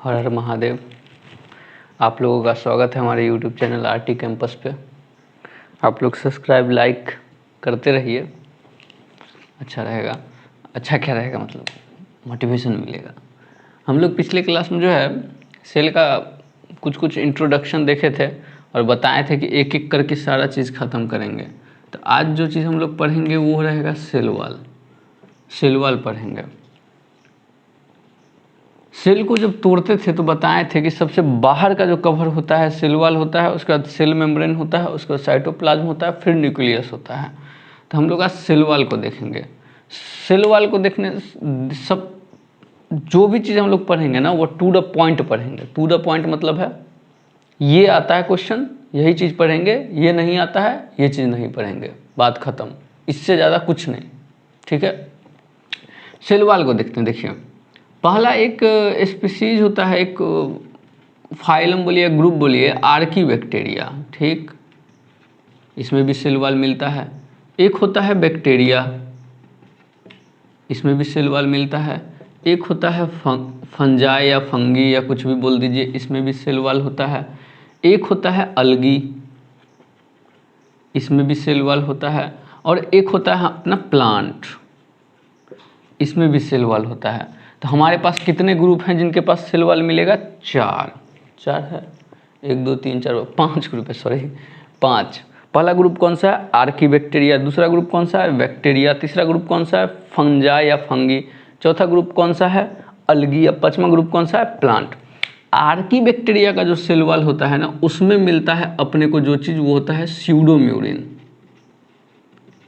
हर हर महादेव। आप लोगों का स्वागत है हमारे YouTube चैनल आरटी कैंपस पे। आप लोग सब्सक्राइब लाइक करते रहिए, अच्छा रहेगा। अच्छा क्या रहेगा मतलब मोटिवेशन मिलेगा। हम लोग पिछले क्लास में जो है सेल का कुछ इंट्रोडक्शन देखे थे और बताए थे कि एक एक करके सारा चीज़ ख़त्म करेंगे। तो आज जो चीज़ हम लोग पढ़ेंगे वो रहेगा सेल वाल पढ़ेंगे। सेल को जब तोड़ते थे तो बताए थे कि सबसे बाहर का जो कवर होता है सेल वाल होता है, उसके बाद सेल मेम्ब्रेन होता है, उसके बाद साइटोप्लाज्म होता है, फिर न्यूक्लियस होता है। तो हम लोग आज सेल वाल को देखेंगे। सेल वाल को देखने सब जो भी चीज़ हम लोग पढ़ेंगे ना वो टू द पॉइंट पढ़ेंगे। टू द पॉइंट मतलब है ये आता है क्वेश्चन यही चीज़ पढ़ेंगे, ये नहीं आता है ये चीज़ नहीं पढ़ेंगे, बात खत्म। इससे ज़्यादा कुछ नहीं, ठीक है। सेल वाल को देखते हैं। देखिए पहला एक स्पीसीज होता है, एक फाइलम बोलिए ग्रुप बोलिए आर्कीबैक्टीरिया, ठीक। इसमें भी सेल वाल मिलता है। एक होता है बैक्टीरिया, इसमें भी सेल वाल मिलता है। एक होता है फंजाई या फंगी या कुछ भी बोल दीजिए, इसमें भी सेल वाल होता है। एक होता है अलगी, इसमें भी सेल वाल होता है। और एक होता है अपना प्लांट, इसमें भी सेल वाल होता है। तो हमारे पास कितने ग्रुप हैं जिनके पास सेल वाल मिलेगा? चार है। 1 2 3 4 5 ग्रुप है, सॉरी 5। पहला ग्रुप कौन सा है? आर्कीबैक्टीरिया। दूसरा ग्रुप कौन सा है? बैक्टीरिया। तीसरा ग्रुप कौन सा है? फंजाई या फंगी। चौथा ग्रुप कौन सा है? अलगी। अब पांचवा ग्रुप कौन सा है? प्लांट। आर्कीबैक्टीरिया का जो सेल वाल होता है ना उसमें मिलता है अपने को जो चीज़, वो होता है स्यूडोम्यूरिन।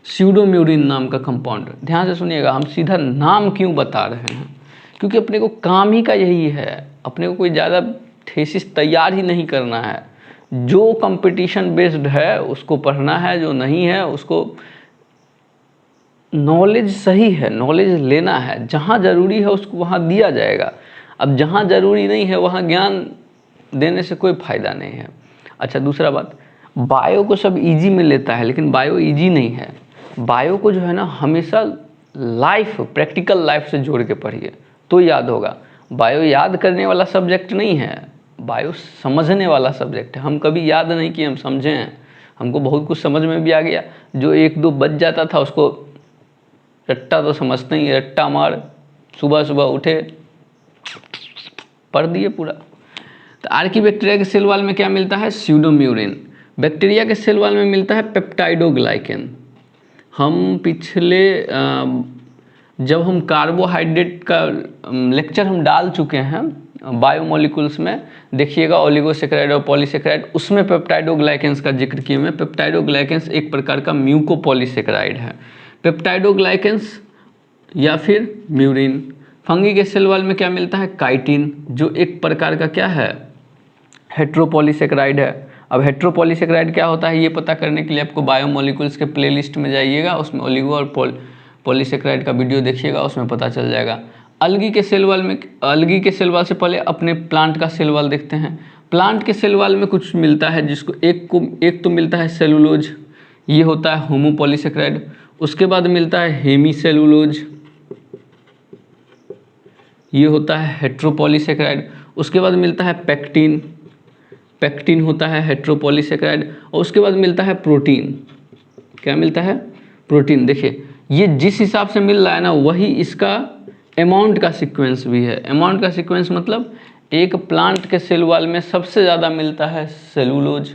स्यूडोम्यूरिन नाम का कंपाउंड। ध्यान से सुनिएगा, हम सीधा नाम क्यों बता रहे हैं, क्योंकि अपने को काम ही का यही है। अपने को कोई ज़्यादा थीसिस तैयार ही नहीं करना है। जो कंपटीशन बेस्ड है उसको पढ़ना है, जो नहीं है उसको नॉलेज सही है, नॉलेज लेना है। जहाँ ज़रूरी है उसको वहाँ दिया जाएगा। अब जहाँ ज़रूरी नहीं है वहाँ ज्ञान देने से कोई फ़ायदा नहीं है। अच्छा दूसरा बात, बायो को सब इजी में लेता है, लेकिन बायो इजी नहीं है। बायो को जो है ना हमेशा लाइफ, प्रैक्टिकल लाइफ से जोड़ के पढ़िए तो याद होगा। बायो याद करने वाला सब्जेक्ट नहीं है, बायो समझने वाला सब्जेक्ट है। हम कभी याद नहीं किए, हम समझे हैं। हमको बहुत कुछ समझ में भी आ गया। जो 1 2 बच जाता था उसको रट्टा तो समझते ही, रट्टा मार, सुबह सुबह उठे पढ़ दिए पूरा। तो आर्कीबैक्टीरिया के सेल वाल में क्या मिलता है? स्यूडोम्यूरिन। बैक्टीरिया के सेल वाल में मिलता है पेप्टाइडोग्लाइकेन। हम पिछले जब हम कार्बोहाइड्रेट का लेक्चर हम डाल चुके हैं बायोमोलिकुल्स में, देखिएगा ओलिगोसेकेराइड और पॉलीसेकेराइड, उसमें पेप्टाइडोग्लाइकेंस का जिक्र किए हुए। पेप्टाइडोग्लाइकेंस एक प्रकार का म्यूकोपॉलीसेकेराइड है। पेप्टाइडोग्लाइकेंस या फिर म्यूरिन। फंगी के सेल वाल में क्या मिलता है? काइटिन, जो एक प्रकार का क्या है? हेट्रोपॉलीसेकेराइड है। अब हेट्रोपॉलीसेकेराइड क्या होता है ये पता करने के लिए आपको बायोमोलिकुल्स के प्लेलिस्ट में जाइएगा, उसमें ओलिगो और पॉलीसेकेराइड का वीडियो देखिएगा, उसमें पता चल जाएगा। अलगी के सेल वाल में, अलगी के सेल वाल से पहले अपने प्लांट का सेल वाल देखते हैं। प्लांट के सेल वाल में कुछ मिलता है जिसको एक तो मिलता है सेलुलोज, ये होता है होमोपॉलीसेकेराइड। उसके बाद मिलता है हेमी सेलुलोज, ये होता है हेट्रोपॉलीसेकेराइड। उसके बाद मिलता है पैक्टिन, पैक्टिन होता है हेट्रोपॉलीसेकेराइड। और उसके बाद मिलता है प्रोटीन। क्या मिलता है? प्रोटीन। देखिए ये जिस हिसाब से मिल रहा है ना वही इसका अमाउंट का सीक्वेंस भी है। अमाउंट का सीक्वेंस मतलब एक प्लांट के सेल वाल में सबसे ज़्यादा मिलता है सेलुलोज,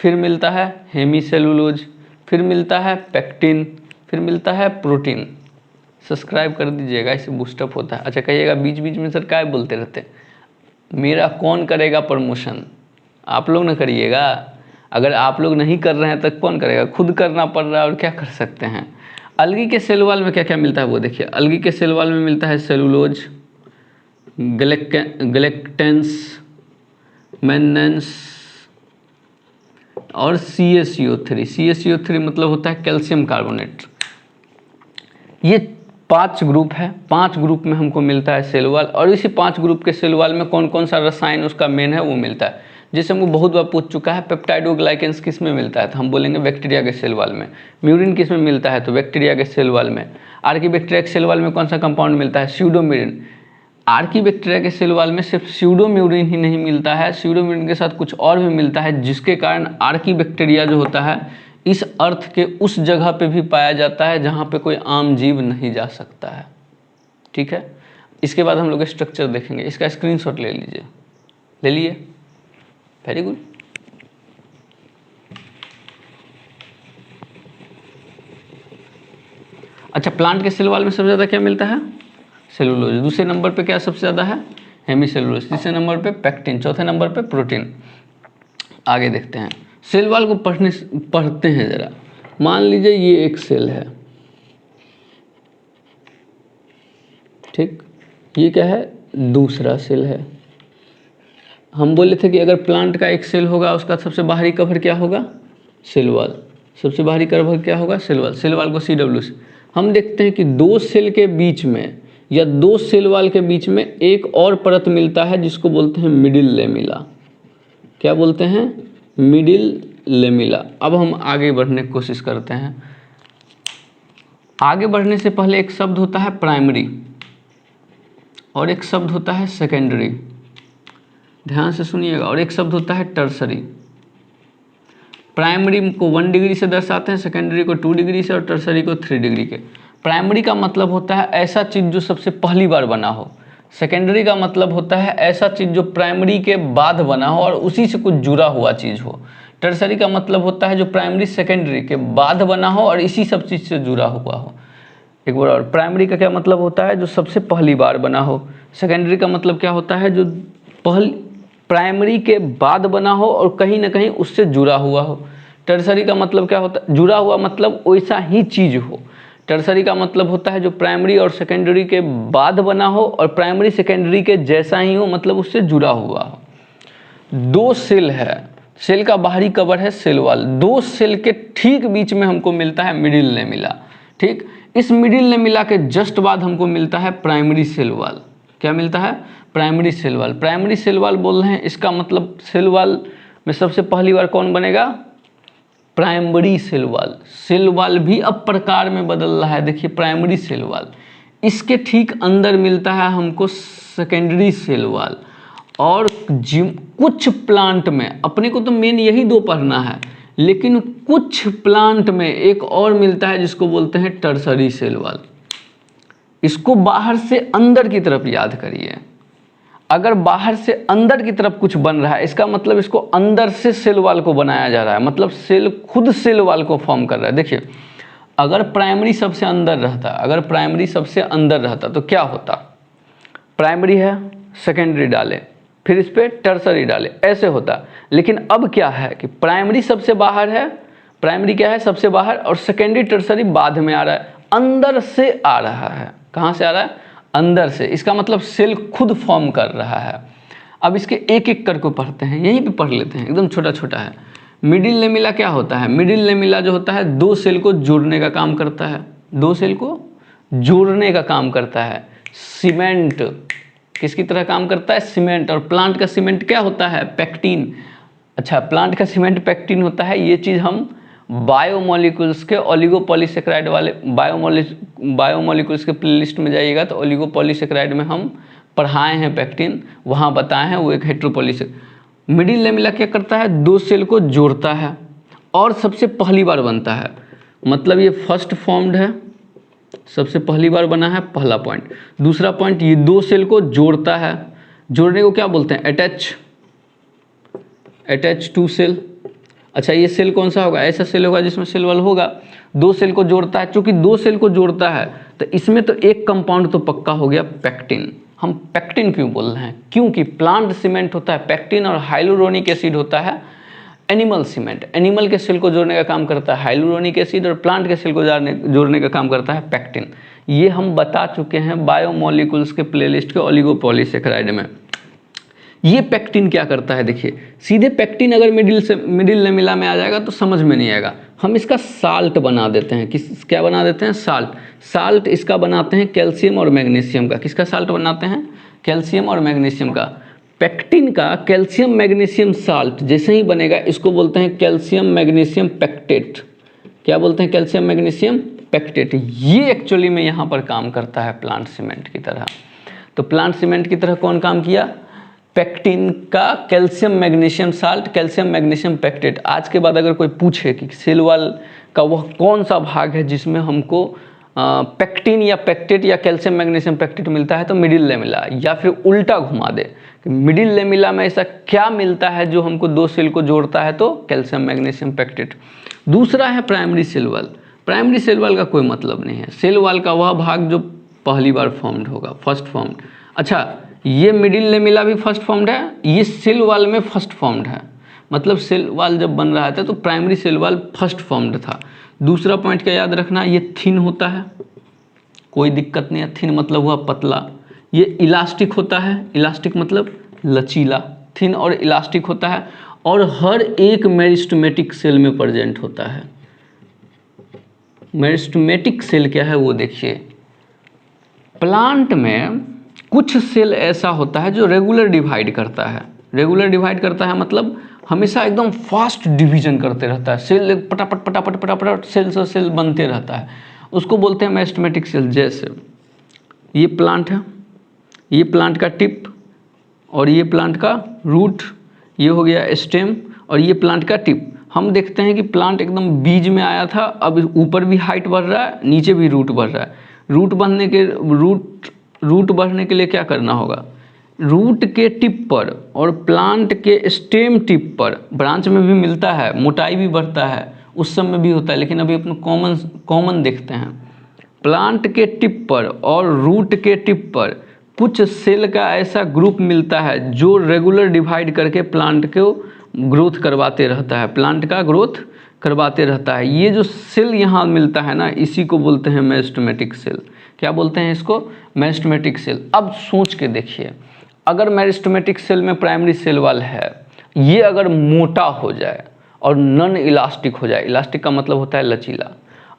फिर मिलता है हेमी सेलुलोज, फिर मिलता है पैक्टिन, फिर मिलता है प्रोटीन। सब्सक्राइब कर दीजिएगा, इससे बूस्टअप होता है। अच्छा कहिएगा बीच बीच में सर क्या बोलते रहते हैं, मेरा कौन करेगा प्रमोशन? आप लोग ना करिएगा। अगर आप लोग नहीं कर रहे हैं तो कौन करेगा? खुद करना पड़ रहा है, और क्या कर सकते हैं। अलगी के सेल वाल में क्या क्या मिलता है वो देखिए। अलगी के सेल वाल में मिलता है सेलुलोज, गलेक्टेंस, मैन्नेंस और CaCO3। CaCO3 मतलब होता है कैल्शियम कार्बोनेट। ये 5 ग्रुप है। 5 ग्रुप में हमको मिलता है सेल वाल, और इसी 5 ग्रुप के सेल वाल में कौन कौन सा रसायन उसका मेन है वो मिलता है। जैसे हमको बहुत बार पूछ चुका है पेप्टाइडोग्लाइकेंस किस में मिलता है, तो हम बोलेंगे बैक्टीरिया के सेल वाल में। म्यूरिन किस में मिलता है, तो बैक्टीरिया के सेल वाल में। आर्कीबैक्टीरिया के सेल वाल में कौन सा कंपाउंड मिलता है? स्यूडोम्यूरिन। आर्की बैक्टीरिया के सेल वॉल में सिर्फ स्यूडोम्यूरिन ही नहीं मिलता है, स्यूडोम्यूरिन के साथ कुछ और भी मिलता है, जिसके कारण आर्की बैक्टीरिया जो होता है इस अर्थ के उस जगह पे भी पाया जाता है जहाँ पे कोई आम जीव नहीं जा सकता है। ठीक है, इसके बाद हम लोग स्ट्रक्चर देखेंगे। इसका स्क्रीनशॉट ले लीजिए, ले लिए, वेरी गुड। अच्छा, प्लांट के सेल वॉल में सबसे ज़्यादा क्या मिलता है? सेलुलोज। दूसरे नंबर पे क्या सबसे ज़्यादा है? हेमीसेलुलोज। तीसरे नंबर पे पेक्टिन। चौथे नंबर पे प्रोटीन। आगे देखते हैं, सेल वॉल को पढ़ते हैं ज़रा। मान लीजिए ये एक सेल है, ठीक, ये क्या है? दूसरा सेल है। हम बोले थे कि अगर प्लांट का एक सेल होगा उसका सबसे बाहरी कवर क्या होगा? Cell wall. सबसे बाहरी कवर क्या होगा? Cell wall. सेल वॉल को CW से हम देखते हैं कि दो सेल के बीच में या दो सेल वॉल के बीच में एक और परत मिलता है जिसको बोलते हैं मिडिल लेमिला। क्या बोलते हैं? Middle lamella. अब हम आगे बढ़ने की कोशिश करते हैं। आगे बढ़ने से पहले एक शब्द होता है प्राइमरी और एक शब्द होता है सेकेंडरी, ध्यान से सुनिएगा, और एक शब्द होता है टर्सरी। प्राइमरी को 1 डिग्री से दर्शाते हैं, सेकेंडरी को 2 डिग्री से और टर्सरी को 3 डिग्री के। प्राइमरी का मतलब होता है ऐसा चीज़ जो सबसे पहली बार बना हो। सेकेंडरी का मतलब होता है ऐसा चीज़ जो प्राइमरी के बाद बना हो और उसी से कुछ जुड़ा हुआ चीज़ हो। टर्सरी का मतलब होता है जो प्राइमरी सेकेंडरी के बाद बना हो और इसी सब चीज़ से जुड़ा हुआ हो। एक बार और, प्राइमरी का क्या मतलब होता है? जो सबसे पहली बार बना हो। सेकेंडरी का मतलब क्या होता है? जो प्राइमरी के बाद बना हो और कहीं ना कहीं उससे जुड़ा हुआ हो। टर्सरी का मतलब क्या होता है? जुड़ा हुआ मतलब वैसा ही चीज़ हो। टर्सरी का मतलब होता है जो प्राइमरी और सेकेंडरी के बाद बना हो और प्राइमरी सेकेंडरी के जैसा ही हो, मतलब उससे जुड़ा हुआ हो। दो सेल है, सेल का बाहरी कवर है सेल वॉल, दो सेल के ठीक बीच में हमको मिलता है मिडिल लेमिला। ठीक, इस मिडिल लेमिला के जस्ट बाद हमको मिलता है प्राइमरी सेल वॉल। क्या मिलता है? Primary cell wall. Primary cell wall बोल रहे हैं, इसका मतलब सेल वॉल में सबसे पहली बार कौन बनेगा? Primary cell wall. Cell wall भी अब प्रकार में बदल रहा है, देखिए प्राइमरी सेल वॉल। इसके ठीक अंदर मिलता है हमको सेकेंडरी सेल वॉल। और कुछ प्लांट में, अपने को तो मेन यही दो पढ़ना है, लेकिन कुछ प्लांट में एक और मिलता है जिसको बोलते हैं टर्सरी सेल वॉल। इसको बाहर से अंदर की तरफ याद करिए। अगर बाहर से अंदर की तरफ कुछ बन रहा है, इसका मतलब इसको अंदर से सेल वॉल को बनाया जा रहा है, मतलब सेल खुद सेल वॉल को फॉर्म कर रहा है। देखिए, अगर प्राइमरी सबसे अंदर रहता, अगर प्राइमरी सबसे अंदर रहता तो क्या होता? प्राइमरी है, सेकेंडरी डाले, फिर इस पर टर्सरी डाले, ऐसे होता। लेकिन अब क्या है कि प्राइमरी सबसे बाहर है, प्राइमरी क्या है? सबसे बाहर, और सेकेंडरी टर्सरी बाद में आ रहा है, अंदर से आ रहा है। कहाँ से आ रहा है? अंदर से। इसका मतलब सेल खुद फॉर्म कर रहा है। अब इसके एक एक करके पढ़ते हैं, यहीं पे पढ़ लेते हैं, एकदम छोटा छोटा है। मिडिल लेमिला क्या होता है? मिडिल लेमिला जो होता है दो सेल को जोड़ने का काम करता है, दो सेल को जोड़ने का काम करता है। सीमेंट किसकी तरह काम करता है? सीमेंट। और प्लांट का सीमेंट क्या होता है? पेक्टिन। अच्छा, प्लांट का सीमेंट पेक्टिन होता है। ये चीज़ हम बायोमोलिक्यूल्स के ओलिगोपॉलीसेकेराइड वाले बायोमोलिक्यूल्स के प्लेलिस्ट में जाइएगा तो ओलिगोपॉलीसेकेराइड में हम पढ़ाए हैं पेक्टिन, वहाँ बताए हैं। वो एक हेट्रोपॉलीसेक। मिडिल लेमिला क्या करता है? दो सेल को जोड़ता है और सबसे पहली बार बनता है, मतलब ये फर्स्ट फॉर्म्ड है, सबसे पहली बार बना है, पहला पॉइंट। दूसरा पॉइंट, ये दो सेल को जोड़ता है। जोड़ने को क्या बोलते हैं? Attach to cell. अच्छा, ये सेल कौन सा होगा? ऐसा सेल होगा जिसमें सेल वॉल होगा, दो सेल को जोड़ता है। चूंकि दो सेल को जोड़ता है तो इसमें तो एक कंपाउंड तो पक्का हो गया, पेक्टिन। हम पेक्टिन क्यों बोल रहे हैं? क्योंकि प्लांट सीमेंट होता है पेक्टिन और हाइलुरोनिक एसिड होता है एनिमल सीमेंट। एनिमल के सेल को जोड़ने का काम करता है हाइलुरोनिक एसिड और प्लांट के सेल को जोड़ने का काम करता है पेक्टिन। ये हम बता चुके हैं बायोमोलिक्यूल्स के प्लेलिस्ट के ओलिगोपॉलीसेकेराइड में। ये पेक्टिन क्या करता है? देखिए, सीधे पेक्टिन अगर मिडिल लेमिला में आ जाएगा तो समझ में नहीं आएगा। हम इसका साल्ट बना देते हैं। क्या बना देते हैं? साल्ट इसका बनाते हैं कैल्शियम और मैग्नीशियम का। किसका साल्ट बनाते हैं? कैल्शियम और मैग्नीशियम का। पेक्टिन का कैल्शियम मैग्नीशियम साल्ट जैसे ही बनेगा, इसको बोलते हैं कैल्शियम मैग्नीशियम पेक्टेट। क्या बोलते हैं? Calcium magnesium pectate. ये एक्चुअली में यहाँ पर काम करता है प्लांट सीमेंट की तरह। तो प्लांट सीमेंट की तरह कौन काम किया? पेक्टिन का calcium magnesium salt, calcium magnesium pectate. आज के बाद अगर कोई पूछे कि सेल वॉल का वह कौन सा भाग है जिसमें हमको पेक्टिन या पेक्टेट या कैल्शियम मैग्नीशियम पेक्टेट मिलता है, तो मिडिल लेमिला, या फिर उल्टा घुमा दे कि मिडिल लेमिला में ऐसा क्या मिलता है जो हमको दो सेल को जोड़ता है, तो कैल्शियम मैग्नीशियम पेक्टेट। दूसरा है primary cell wall. Primary cell wall का कोई मतलब नहीं है, सेल वॉल का वह भाग जो पहली बार फॉर्म्ड होगा, फर्स्ट फॉर्म्ड। अच्छा, ये मिडिल लेमिला भी फर्स्ट फॉर्म्ड है, ये सेल वॉल में फर्स्ट फॉर्म्ड है, मतलब सेल वॉल जब बन रहा था तो primary cell wall first formed था। दूसरा पॉइंट क्या याद रखना, ये थिन होता है, कोई दिक्कत नहीं है, थिन मतलब हुआ पतला। ये इलास्टिक होता है, इलास्टिक मतलब लचीला, थिन और इलास्टिक होता है, और हर एक मेरिस्टेमेटिक सेल में प्रेजेंट होता है। मेरिस्टेमेटिक सेल क्या है वो देखिए, प्लांट में कुछ सेल ऐसा होता है जो रेगुलर डिवाइड करता है। रेगुलर डिवाइड करता है मतलब हमेशा एकदम फास्ट डिवीजन करते रहता है, सेल पटापट पटापट पटापट सेल से सेल बनते रहता है, उसको बोलते हैं मेरिस्टेमेटिक सेल। जैसे ये प्लांट है, ये प्लांट का टिप और ये प्लांट का रूट, ये हो गया स्टेम और ये प्लांट का टिप। हम देखते हैं कि प्लांट एकदम बीज में आया था, अब ऊपर भी हाइट बढ़ रहा है, नीचे भी रूट बढ़ रहा है। रूट बढ़ने के लिए क्या करना होगा, रूट के टिप पर और प्लांट के स्टेम टिप पर, ब्रांच में भी मिलता है, मोटाई भी बढ़ता है, उस सब में भी होता है, लेकिन अभी अपन कॉमन देखते हैं। प्लांट के टिप पर और रूट के टिप पर कुछ सेल का ऐसा ग्रुप मिलता है जो रेगुलर डिवाइड करके प्लांट को ग्रोथ करवाते रहता है, प्लांट का ग्रोथ करवाते रहता है। ये जो सेल यहाँ मिलता है ना, इसी को बोलते हैं मेरिस्टेमेटिक सेल। क्या बोलते हैं इसको? Meristematic cell. अब सोच के देखिए, अगर मेरिस्टेमेटिक सेल में प्राइमरी सेल वॉल है, ये अगर मोटा हो जाए और नॉन इलास्टिक हो जाए, इलास्टिक का मतलब होता है लचीला,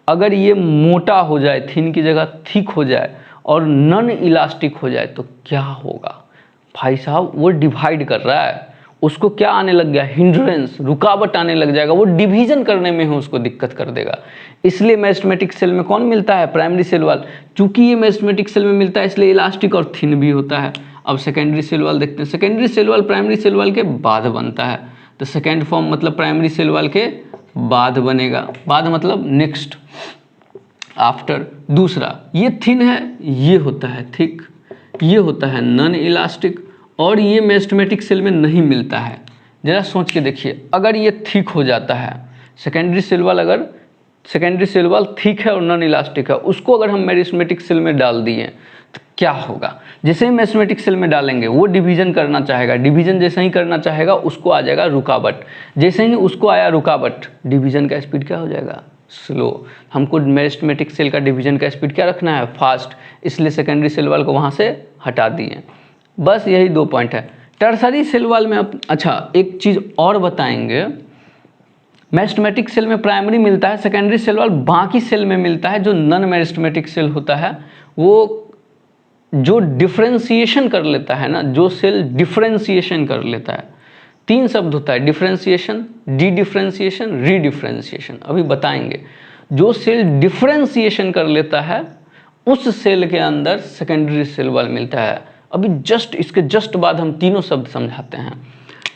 अगर ये मोटा हो जाए, थिन की जगह थिक हो जाए और नॉन इलास्टिक हो जाए, तो क्या होगा भाई साहब? वो डिवाइड कर रहा है, उसको क्या आने लग गया, हिंड्रेंस, रुकावट आने लग जाएगा, वो डिवीजन करने में ही उसको दिक्कत कर देगा। इसलिए मेरिस्टेमेटिक सेल में कौन मिलता है? Primary cell wall. चूंकि ये मेरिस्टेमेटिक सेल में मिलता है इसलिए इलास्टिक और थिन भी होता है। अब सेकेंडरी सेल वॉल देखते हैं। Secondary cell wall primary cell wall के बाद बनता है, तो सेकेंड फॉर्म मतलब प्राइमरी सेल वॉल के बाद बनेगा, बाद मतलब नेक्स्ट, आफ्टर। दूसरा, ये थिन है, ये होता है थिक, ये होता है नॉन इलास्टिक, और ये मेरिस्टेमेटिक सेल में नहीं मिलता है। जरा सोच के देखिए, अगर ये थिक हो जाता है, सेकेंडरी सेल वॉल, अगर सेकेंडरी सेल वॉल थिक है और नॉन इलास्टिक है, उसको अगर हम मेरिस्टेमेटिक सेल में डाल दिए तो क्या होगा? जैसे ही मेरिस्टेमेटिक सेल में डालेंगे वो डिवीजन करना चाहेगा, डिवीजन जैसे ही करना चाहेगा उसको आ जाएगा रुकावट, जैसे ही उसको आया रुकावट, डिवीजन का स्पीड क्या हो जाएगा? स्लो। हमको मेरिस्टेमेटिक सेल का डिवीजन का स्पीड क्या रखना है? फास्ट, इसलिए सेकेंडरी सेल वॉल को वहाँ से हटा दिए। बस यही दो पॉइंट है। टर्सरी सेल वॉल में अच्छा एक चीज़ और बताएंगे, मेरिस्टेमेटिक सेल में प्राइमरी मिलता है, सेकेंडरी सेल वॉल बाकी सेल में मिलता है। जो नॉन मेरिस्टेमेटिक सेल होता है वो जो डिफ्रेंशिएशन कर लेता है ना, जो सेल डिफ्रेंशिएशन कर लेता है, तीन शब्द होता है, डिफ्रेंशिएशन, डी डिफ्रेंशिएशन, री डिफ्रेंशिएशन, अभी बताएंगे। जो सेल डिफ्रेंशिएशन कर लेता है उस सेल के अंदर सेकेंडरी सेल वॉल मिलता है। अभी जस्ट इसके जस्ट बाद हम तीनों शब्द समझाते हैं।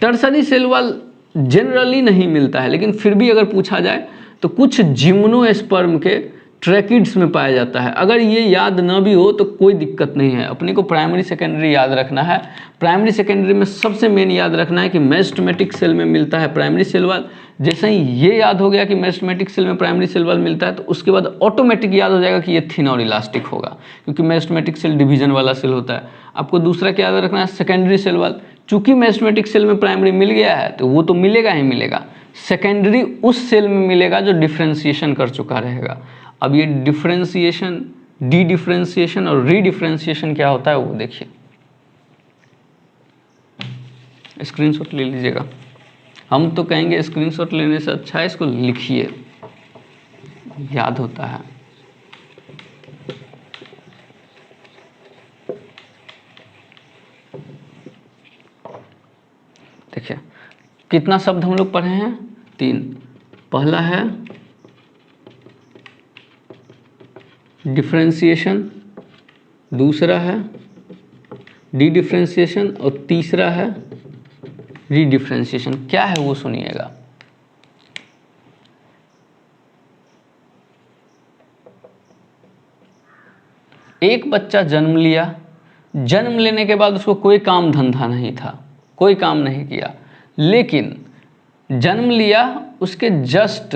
टर्सरी सेल वॉल जनरली नहीं मिलता है, लेकिन फिर भी अगर पूछा जाए तो कुछ जिम्नोस्पर्म के ट्रैकिड्स में पाया जाता है। अगर ये याद ना भी हो तो कोई दिक्कत नहीं है, अपने को प्राइमरी सेकेंडरी याद रखना है। प्राइमरी सेकेंडरी में सबसे मेन याद रखना है कि मेरिस्टेमेटिक सेल में मिलता है प्राइमरी सेल वॉल। जैसे ही ये याद हो गया कि मेरिस्टेमेटिक सेल में प्राइमरी सेल वॉल मिलता है, तो उसके बाद ऑटोमेटिक याद हो जाएगा कि ये थिन और इलास्टिक होगा, क्योंकि मेरिस्टेमेटिक सेल डिवीजन वाला सेल होता है। आपको दूसरा क्या याद रखना है? Secondary cell wall. चूंकि मेरिस्टेमेटिक सेल में प्राइमरी मिल गया है तो वो तो मिलेगा ही मिलेगा, सेकेंडरी उस सेल में मिलेगा जो डिफ्रेंशिएशन कर चुका रहेगा। अब ये डिफ्रेंशिएशन, डी डिफ्रेंशिएशन और री डिफ्रेंशिएशन क्या होता है वो देखिए, स्क्रीनशॉट ले लीजिएगा। हम तो कहेंगे स्क्रीनशॉट लेने से अच्छा है इसको लिखिए, याद होता है। देखिए कितना शब्द हम लोग पढ़े हैं? 3। पहला है डिफ्रेंशिएशन, दूसरा है डी डिफ्रेंशिएशन, और तीसरा है रीडिफ्रेंशिएशन। क्या है वो सुनिएगा। एक बच्चा जन्म लिया, जन्म लेने के बाद उसको कोई काम धंधा नहीं था, कोई काम नहीं किया, लेकिन जन्म लिया, उसके जस्ट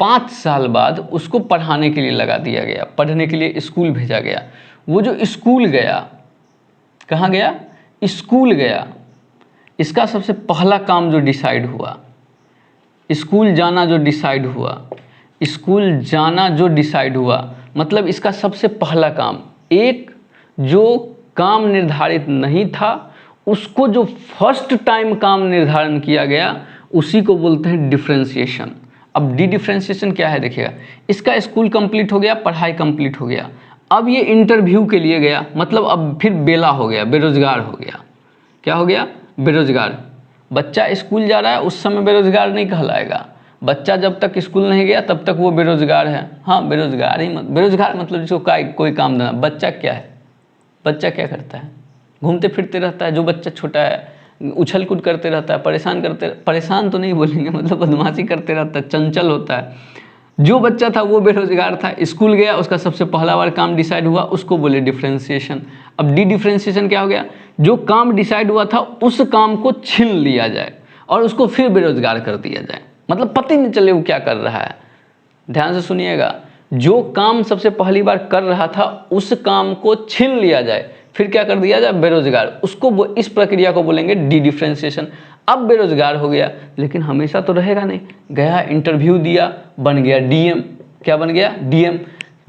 5 साल बाद उसको पढ़ाने के लिए लगा दिया गया, पढ़ने के लिए स्कूल भेजा गया। वो जो स्कूल गया, कहाँ गया? स्कूल गया। इसका सबसे पहला काम जो डिसाइड हुआ, स्कूल जाना जो डिसाइड हुआ, स्कूल जाना जो डिसाइड हुआ, मतलब इसका सबसे पहला काम, एक जो काम निर्धारित नहीं था उसको जो फर्स्ट टाइम काम निर्धारण किया गया, उसी को बोलते हैं डिफ्रेंशिएशन। अब डी डिफ्रेंशिएशन क्या है देखिएगा, इसका स्कूल कंप्लीट हो गया, पढ़ाई कंप्लीट हो गया, अब ये इंटरव्यू के लिए गया, मतलब अब फिर बेला हो गया, बेरोजगार हो गया। क्या हो गया? बेरोजगार। बच्चा स्कूल जा रहा है, उस समय बेरोजगार नहीं कहलाएगा। बच्चा जब तक स्कूल नहीं गया तब तक वो बेरोजगार है। हाँ, बेरोजगार ही बेरोजगार मतलब जिसको कोई काम देना। बच्चा क्या है? बच्चा क्या करता है? घूमते फिरते रहता है। जो बच्चा छोटा है उछल कूद करते रहता है, परेशान तो नहीं बोलेंगे, मतलब बदमाशी करते रहता है, चंचल होता है। जो बच्चा था वो बेरोजगार था, स्कूल गया, उसका सबसे पहला बार काम डिसाइड हुआ, उसको बोले डिफ्रेंशिएशन। अब डी डिफ्रेंशिएशन क्या हो गया? जो काम डिसाइड हुआ था उस काम को छीन लिया जाए और उसको फिर बेरोजगार कर दिया जाए, मतलब पता ही नहीं चले वो क्या कर रहा है। ध्यान से सुनिएगा, जो काम सबसे पहली बार कर रहा था उस काम को छीन लिया जाए, फिर क्या कर दिया जाए? बेरोजगार। उसको इस प्रक्रिया को बोलेंगे डी डिफ्रेंशिएशन। अब बेरोजगार हो गया, लेकिन हमेशा तो रहेगा नहीं, गया इंटरव्यू दिया, बन गया डीएम। क्या बन गया? डीएम।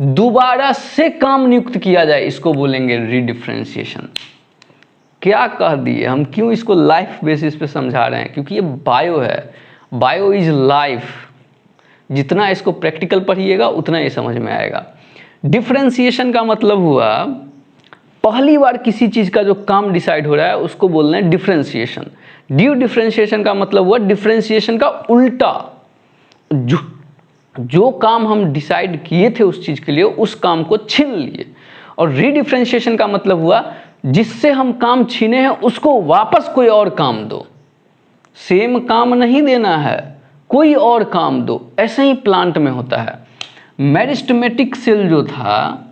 दोबारा से काम नियुक्त किया जाए, इसको बोलेंगे रीडिफ्रेंशिएशन। क्या कह दिए हम? क्यों इसको लाइफ बेसिस पे समझा रहे हैं? क्योंकि ये बायो है, बायो इज लाइफ। जितना इसको प्रैक्टिकल पढ़िएगा उतना ये समझ में आएगा। डिफ्रेंशिएशन का मतलब हुआ पहली बार किसी चीज का जो काम डिसाइड हो रहा है उसको बोलना है डिफ्रेंशिएशन। डी डिफ्रेंशिएशन का मतलब हुआ डिफ्रेंशिएशन का उल्टा। जो काम हम डिसाइड किए थे उस चीज के लिए, उस काम को छीन लिए। और रीडिफ्रेंशिएशन का मतलब हुआ जिससे हम काम छीने हैं उसको वापस कोई और काम दो, सेम काम नहीं देना है, कोई और काम दो। ऐसे ही प्लांट में होता है। मेरिस्टेमेटिक सेल जो था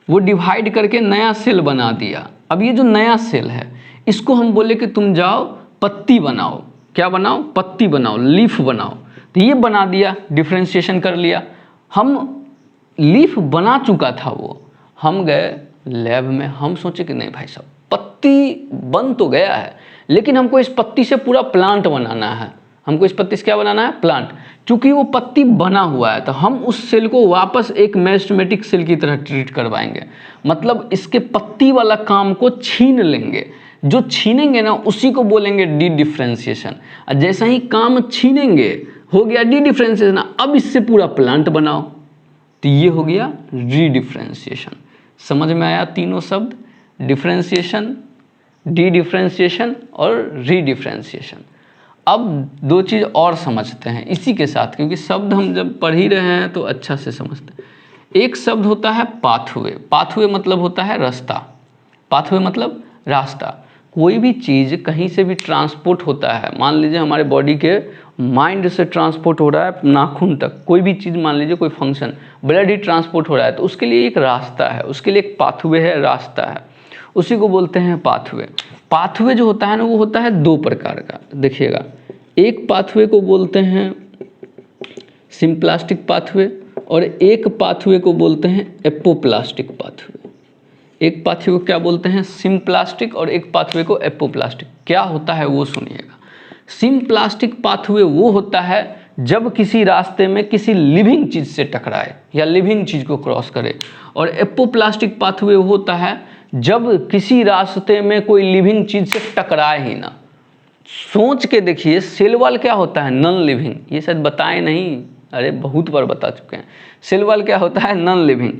वो डिवाइड करके नया सेल बना दिया। अब ये जो नया सेल है इसको हम बोले कि तुम जाओ पत्ती बनाओ। क्या बनाओ? पत्ती बनाओ, लीफ बनाओ। तो ये बना दिया, डिफ्रेंशिएशन कर लिया। हम लीफ बना चुका था वो, हम गए लैब में, हम सोचे कि नहीं भाई साहब, पत्ती बन तो गया है लेकिन हमको इस पत्ती से पूरा प्लांट बनाना है। हमको इस पत्ती से क्या बनाना है? प्लांट। चूंकि वो पत्ती बना हुआ है तो हम उस सेल को वापस एक मेरिस्टेमेटिक सेल की तरह ट्रीट करवाएंगे, मतलब इसके पत्ती वाला काम को छीन लेंगे। जो छीनेंगे ना उसी को बोलेंगे डी डिफ्रेंशिएशन। और जैसा ही काम छीनेंगे हो गया डी डिफ्रेंशिएशन, अब इससे पूरा प्लांट बनाओ, तो ये हो गया री डिफ्रेंशिएशन। समझ में आया तीनों शब्द? डिफ्रेंशिएशन, डी डिफ्रेंशिएशन और री डिफ्रेंशिएशन। अब दो चीज़ और समझते हैं इसी के साथ, क्योंकि शब्द हम जब पढ़ ही रहे हैं तो अच्छा से समझते हैं। एक शब्द होता है पाथवे। पाथवे मतलब होता है रास्ता। पाथवे मतलब रास्ता। कोई भी चीज़ कहीं से भी ट्रांसपोर्ट होता है, मान लीजिए हमारे बॉडी के माइंड से ट्रांसपोर्ट हो रहा है नाखून तक, कोई भी चीज़, मान लीजिए कोई फंक्शन, ब्लड ही ट्रांसपोर्ट हो रहा है, तो उसके लिए एक रास्ता है, उसके लिए एक पाथवे है, रास्ता है, उसी को बोलते हैं पाथवे। पाथवे जो होता है ना वो होता है दो प्रकार का। देखिएगा, एक पाथवे को बोलते हैं सिम्प्लास्टिक पाथवे और एक पाथवे को बोलते हैं एपोप्लास्टिक पाथवे। एक पाथवे को क्या बोलते हैं? सिम्प्लास्टिक, और एक पाथवे को एपोप्लास्टिक। क्या होता है वो सुनिएगा। सिम्प्लास्टिक पाथवे वो होता है जब किसी रास्ते में किसी लिविंग चीज़ से टकराए या लिविंग चीज़ को क्रॉस करे, और एपोप्लास्टिक पाथवे वो होता है जब किसी रास्ते में कोई लिविंग चीज़ से टकराए ही ना। सोच के देखिए, सेल वॉल क्या होता है? Non living. ये शायद बताए नहीं, अरे बहुत बार बता चुके हैं। सेल वॉल क्या होता है? Non living.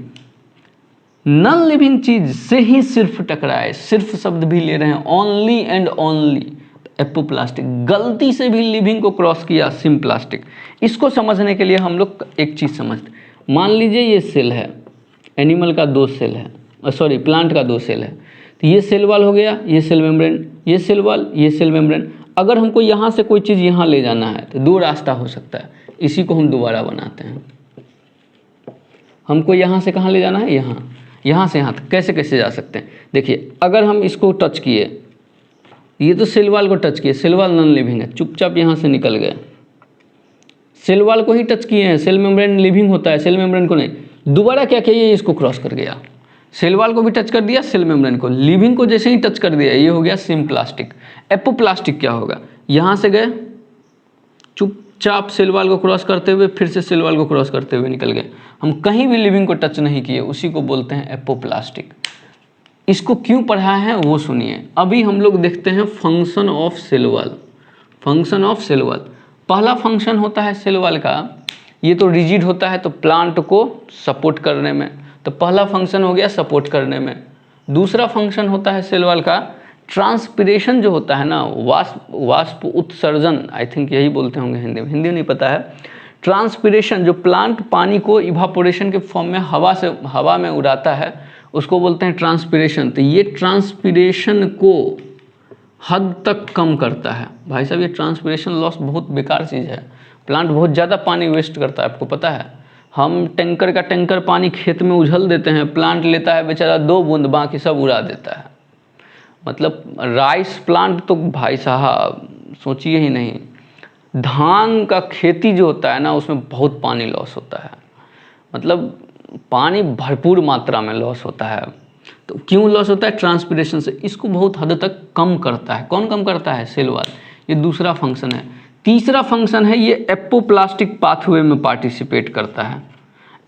नॉन लिविंग चीज से ही सिर्फ टकराए, सिर्फ शब्द भी ले रहे हैं, ओनली एंड ओनली एपोप्लास्टिक। गलती से भी लिविंग को क्रॉस किया, सिम्प्लास्टिक। इसको समझने के लिए हम लोग एक चीज समझते, मान लीजिए ये सेल है, एनिमल का 2 सेल है, सॉरी प्लांट का 2 सेल है, तो ये सेल वॉल हो गया, ये सेल मेम्ब्रेन, ये सेल वॉल, ये सेल मेम्ब्रेन। अगर हमको यहाँ से कोई चीज़ यहाँ ले जाना है तो दो रास्ता हो सकता है, इसी को हम दोबारा बनाते हैं। हमको यहाँ से कहाँ ले जाना है, यहाँ से यहाँ तक कैसे कैसे जा सकते हैं। देखिए अगर हम इसको टच किए, ये तो सेल वॉल को टच किए, सेल वॉल नॉन लिविंग है, चुपचाप यहाँ से निकल गए। सेल वॉल को ही टच किए हैं, सेल मेम्ब्रेन लिविंग होता है, सेल मेम्ब्रेन को नहीं। दोबारा क्या किया, ये इसको क्रॉस कर गया, सेल वॉल को भी टच कर दिया, सेल मेम्ब्रेन को, लिविंग को जैसे ही टच कर दिया, ये हो गया सिम्प्लास्टिक। एपोप्लास्टिक क्या होगा, यहाँ से गए, चुपचाप सेल वॉल को क्रॉस करते हुए फिर से सेल वॉल को क्रॉस करते हुए निकल गए, हम कहीं भी लिविंग को टच नहीं किए, उसी को बोलते हैं एपोप्लास्टिक। इसको क्यों पढ़ाए हैं वो सुनिए। अभी हम लोग देखते हैं function of cell wall. Function of cell wall, पहला फंक्शन होता है सेल वॉल का, ये तो रिजिड होता है तो प्लांट को सपोर्ट करने में, तो पहला फंक्शन हो गया सपोर्ट करने में। दूसरा फंक्शन होता है सेल वॉल का ट्रांसपिरेशन, जो होता है ना, वाष्प उत्सर्जन, आई थिंक यही बोलते होंगे हिंदी में, हिंदी नहीं पता है। ट्रांसपिरेशन, जो प्लांट पानी को इवापोरेशन के फॉर्म में हवा में उड़ाता है, उसको बोलते हैं ट्रांसपिरेशन। तो ये ट्रांसपिरेशन को हद तक कम करता है। भाई साहब ये ट्रांसपिरेशन लॉस बहुत बेकार चीज़ है, प्लांट बहुत ज़्यादा पानी वेस्ट करता है, आपको पता है। हम टैंकर का टैंकर पानी खेत में उझल देते हैं, प्लांट लेता है बेचारा 2 बूंद, बाकी सब उड़ा देता है। मतलब राइस प्लांट तो भाई साहब सोचिए ही नहीं। धान का खेती जो होता है ना, उसमें बहुत पानी लॉस होता है, मतलब पानी भरपूर मात्रा में लॉस होता है। तो क्यों लॉस होता है, ट्रांसपिरेशन से। इसको बहुत हद तक कम करता है। कौन कम करता है, सेल वॉल। ये दूसरा फंक्शन है। तीसरा फंक्शन है, ये एपोप्लास्टिक पाथवे में पार्टिसिपेट करता है।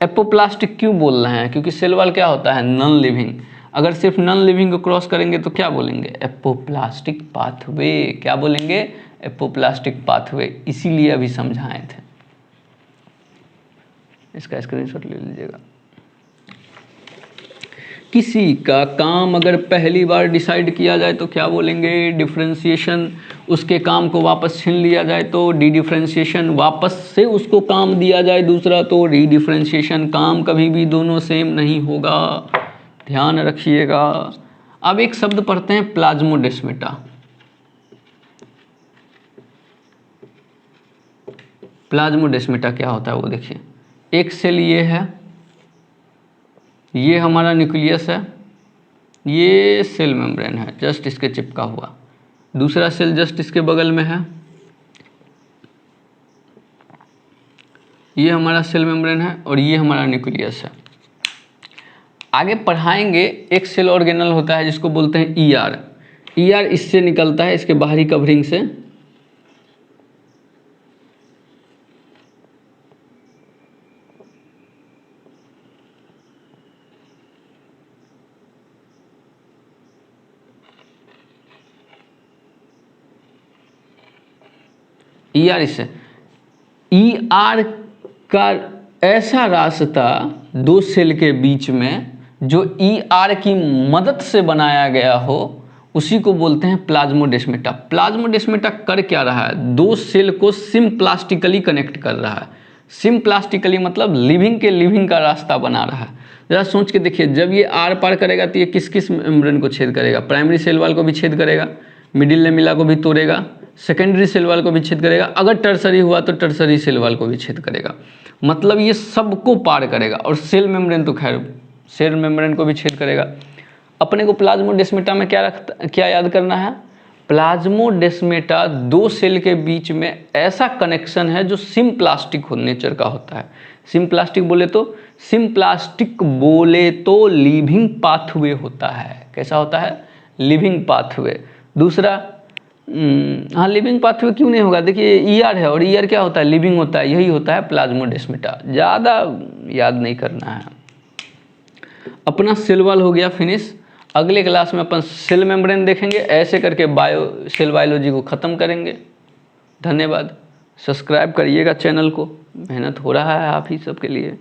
एपोप्लास्टिक क्यों बोल रहे हैं, क्योंकि सेल वॉल क्या होता है, नॉन लिविंग। अगर सिर्फ नॉन लिविंग को क्रॉस करेंगे तो क्या बोलेंगे, एपोप्लास्टिक पाथवे। क्या बोलेंगे, एपोप्लास्टिक पाथवे। इसीलिए अभी समझाए थे, इसका स्क्रीनशॉट ले लीजिएगा। किसी का काम अगर पहली बार डिसाइड किया जाए तो क्या बोलेंगे, डिफरेंशिएशन। उसके काम को वापस छीन लिया जाए तो डी डिफरेंशिएशन। वापस से उसको काम दिया जाए दूसरा तो री डिफरेंशिएशन। काम कभी भी दोनों सेम नहीं होगा, ध्यान रखिएगा। अब एक शब्द पढ़ते हैं, प्लाज्मोडेस्माटा। प्लाज्मोडेस्माटा क्या होता है वो देखिए। एक सेल ये है, ये हमारा न्यूक्लियस है, ये सेल मेम्ब्रेन है जस्ट इसके चिपका हुआ। दूसरा सेल जस्ट इसके बगल में है, ये हमारा सेल मेम्ब्रेन है और ये हमारा न्यूक्लियस है। आगे पढ़ाएंगे, एक सेल ऑर्गेनल होता है जिसको बोलते हैं ईआर। ईआर इससे निकलता है, इसके बाहरी कवरिंग से। ईआर इससे, ईआर का ऐसा रास्ता दो सेल के बीच में जो ईआर की मदद से बनाया गया हो, उसी को बोलते हैं प्लाज्मोडेस्माटा। प्लाज्मोडेस्माटा कर क्या रहा है, दो सेल को सिम्प्लास्टिकली कनेक्ट कर रहा है। सिम्प्लास्टिकली मतलब लिविंग के लिविंग का रास्ता बना रहा है। जरा सोच के देखिए, जब ये आर पार करेगा तो ये किस किस मेम्ब्रेन को छेद करेगा, प्राइमरी सेल वॉल को भी छेद करेगा, मिडिल लेमिला को भी तोड़ेगा, सेकेंडरी सेल वॉल को भी छेद करेगा, अगर टर्सरी हुआ तो टर्सरी सेल वॉल को भी छेद करेगा। मतलब ये सबको पार करेगा। और सेल मेम्ब्रेन तो खैर सेल मेम्ब्रेन को भी छेद करेगा। अपने को प्लाज्मोडेस्माटा में क्या याद करना है, प्लाज्मोडेस्माटा दो सेल के बीच में ऐसा कनेक्शन है जो सिम्प्लास्टिक नेचर का होता है। सिम्प्लास्टिक बोले तो लिविंग पाथवे होता है। कैसा होता है, लिविंग पाथवे। दूसरा हाँ, लिविंग पाथवे क्यों नहीं होगा, देखिए ईआर है और ईआर क्या होता है, लिविंग होता है, यही होता है प्लाज्मोडेस्माटा। ज़्यादा याद नहीं करना है। अपना सेल वॉल हो गया फिनिश। अगले क्लास में अपन सेल मेम्ब्रेन देखेंगे, ऐसे करके सेल बायोलॉजी को ख़त्म करेंगे। धन्यवाद। सब्सक्राइब करिएगा चैनल को, मेहनत हो रहा है आप ही सबके लिए।